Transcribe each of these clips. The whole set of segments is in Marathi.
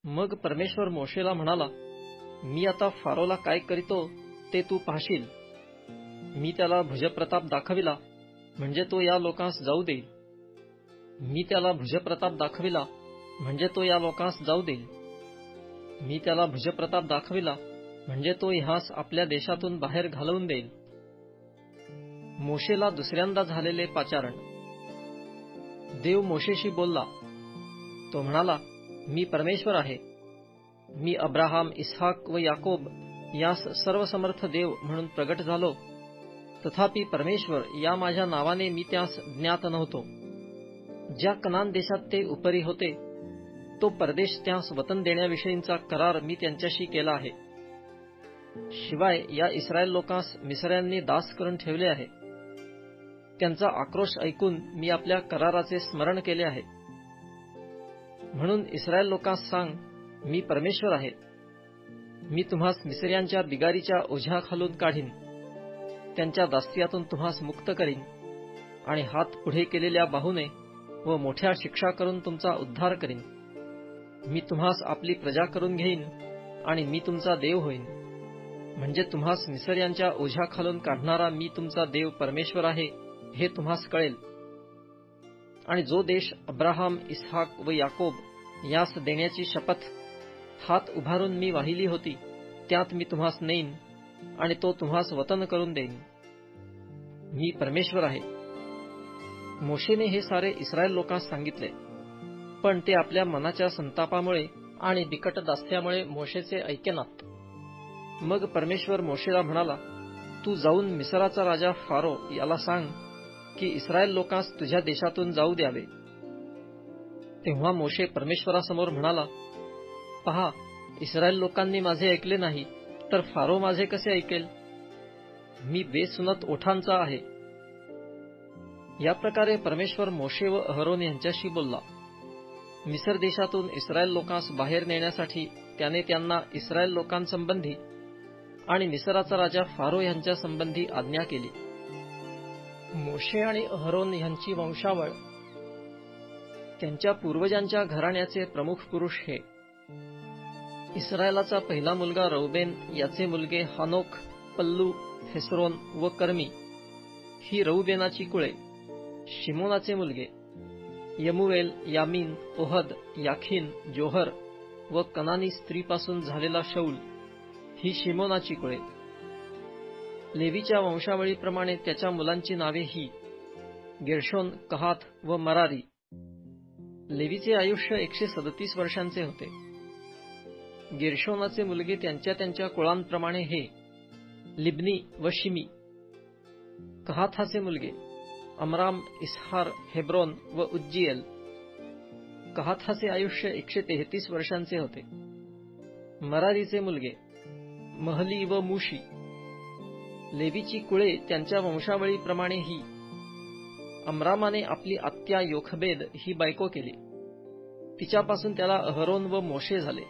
मग परमेश्वर मोशेला म्हणाला, मी आता फारोला काय करीतो ते तू पाहशील. मी त्याला भुजप्रताप दाखविला म्हणजे तो या लोकांस जाऊ देईल. मी त्याला भुजप्रताप दाखविला म्हणजे तो या लोकांस जाऊ देईल. मी त्याला भुजप्रताप दाखविला म्हणजे तो ह्यास आपल्या देशातून बाहेर घालवून देईल. मोशेला दुसऱ्यांदा झालेले पाचारण. देव मोशेशी बोलला. तो म्हणाला, मी परमेश्वर आहे. मी अब्राहाम, इसहाक व याकोब यास सर्वसमर्थ देव म्हणून प्रगट झालो. तथापि परमेश्वर या माझ्या नावाने मी त्यास ज्ञात नव्हतो. ज्या कनान देशात ते उपरी होते तो परदेश त्यास वतन देण्याविषयीचा करार मी त्यांच्याशी केला आहे. शिवाय या इस्रायल लोकांस मिस्र्यांनी दास करून ठेवले आहे. त्यांचा आक्रोश ऐकून मी आपल्या कराराचे स्मरण केले आहे. म्हणून इस्रायल लोकांस सांग, मी परमेश्वर आहे. मी तुम्हास मिस्र्यांच्या बिगारीच्या ओझ्याखालून काढीन, त्यांच्या दास्यातून तुम्हास मुक्त करीन आणि हात पुढे केलेल्या बाहूने व मोठ्या शिक्षा करून तुमचा उद्धार करीन. मी तुम्हास आपली प्रजा करून घेईन आणि मी तुमचा देव होईन. म्हणजे तुम्हास मिस्र्यांच्या ओझ्याखालून काढणारा मी तुमचा देव परमेश्वर आहे हे तुम्हास कळेल. आणि जो देश अब्राहाम, इसहाक व याकोब यास देण्याची शपथ हात उभारून मी वाहिली होती त्यात मी तुम्हास नेईन आणि तो तुम्हास वतन करून देईन. मी परमेश्वर आहे. मोशेने हे सारे इस्रायल लोकांस सांगितले, पण ते आपल्या मनाच्या संतापामुळे आणि बिकट दास्यामुळे मोशेचे ऐकेनात. मग परमेश्वर मोशेला म्हणाला, तू जाऊन मिस्राचा राजा फारो याला सांग की इस्रायल लोकांस तुझ्या देशातून जाऊ द्यावे. तेव्हा मोशे परमेश्वरासमोर म्हणाला, पहा, इस्रायल लोकांनी माझे ऐकले नाही तर फारो माझे कसे ऐकेल. मी बेसुनत ओठांचा आहे. या प्रकारे परमेश्वर मोशे व अहरोन यांच्याशी बोलला. मिस्र देशातून इस्रायल लोकांस बाहेर नेण्यासाठी त्याने त्यांना इस्रायल लोकांसंबंधी आणि मिस्राचा राजा फारो यांच्या संबंधी आज्ञा केली. मोशे आणि अहरोन यांची वंशावळ. त्यांच्या पूर्वजांच्या घराण्याचे प्रमुख पुरुष हे. इस्रायलाचा पहिला मुलगा रौबेन, याचे मुलगे हानोक, पल्लू, हेस्रोन व कर्मी ही रौबेनाची कुळे. शिमोनाचे मुलगे यमुवेल, यामीन, ओहद, याखीन, जोहर व कनानी स्त्रीपासून झालेला शौल ही शिमोनाची कुळे. लेवीच्या वंशावळीप्रमाणे त्याच्या मुलांची नावे ही गेर्शोन, कहात व मरारी. लेवीचे आयुष्य 137 वर्षांचे होते. गेर्शोनाचे मुलगे त्यांच्या त्यांच्या कुळांप्रमाणे हे लिब्नी व शिमी. कहाथाचे मुलगे अमराम, इस्हार, हेब्रोन व उज्जीएल. कहाथाचे आयुष्य 133 वर्षांचे होते. मरारीचे मुलगे महली व मुशी. लेवीची कुळे त्यांच्या वंशावळीप्रमाणे ही. अमरामाने आपली आत्या योखबेद ही बायको केली. तिच्यापासून त्याला अहरोन व मोशे झाले.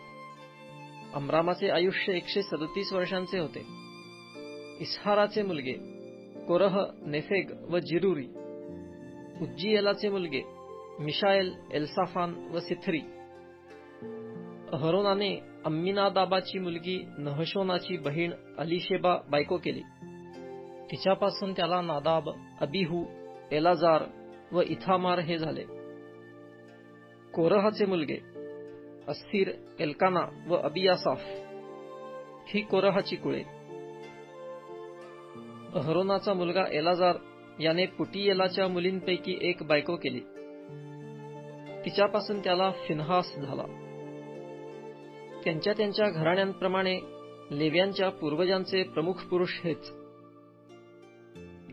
अमरामाचे आयुष्य 137 वर्षांचे होते. इस्हाराचे मुलगे कोरह, नेफेग व जिरुरी. उज्जीएलाचे मुलगे मिशाएल, एल्साफान व सिथरी. अहरोनाने अम्मीनादाबाची मुलगी नहशोनाची बहीण अलिशेबा बायको केली. तिच्यापासून त्याला नादाब, अबिहू, एलाजार व इथामार हे झाले. कोरहाचे मुलगे अस्सीर, एल्काना व अबियासाफ ही कोरहाची कुळे. अहरोनाचा मुलगा एलाजार याने पुटीएलाच्या मुलींपैकी एक बायको केली. तिच्यापासून त्याला फिनहास झाला. त्यांच्या त्यांच्या घराण्यांप्रमाणे लेव्यांच्या पूर्वजांचे प्रमुख पुरुष हेच.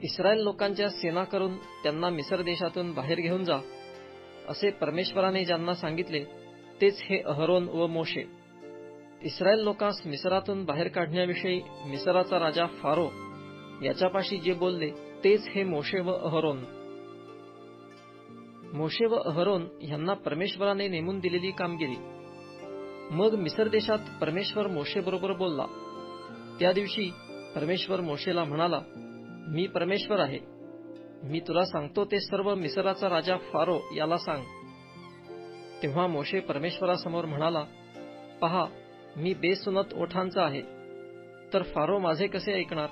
इस्रायल लोकांच्या सेना करून त्यांना मिस्र देशातून बाहेर घेऊन जा असे परमेश्वराने ज्यांना सांगितले तेच हे अहरोन व मोशे. इस्रायल लोकांस मिस्रातून बाहेर काढण्याविषयी मिस्राचा राजा फारो याच्यापाशी जे बोलले तेच हे मोशे व अहरोन. मोशे व अहरोन यांना परमेश्वराने नेमून दिलेली कामगिरी. मग मिस्र देशात परमेश्वर मोशे बरोबर बोलला. त्या दिवशी परमेश्वर मोशेला म्हणाला, मी परमेश्वर आहे. मी तुला सांगतो ते सर्व मिस्राचा राजा फारो याला सांग. तेव्हा मोशे परमेश्वरासमोर म्हणाला, पहा, मी बेसुनत ओठांचा आहे, तर फारो माझे कसे ऐकणार?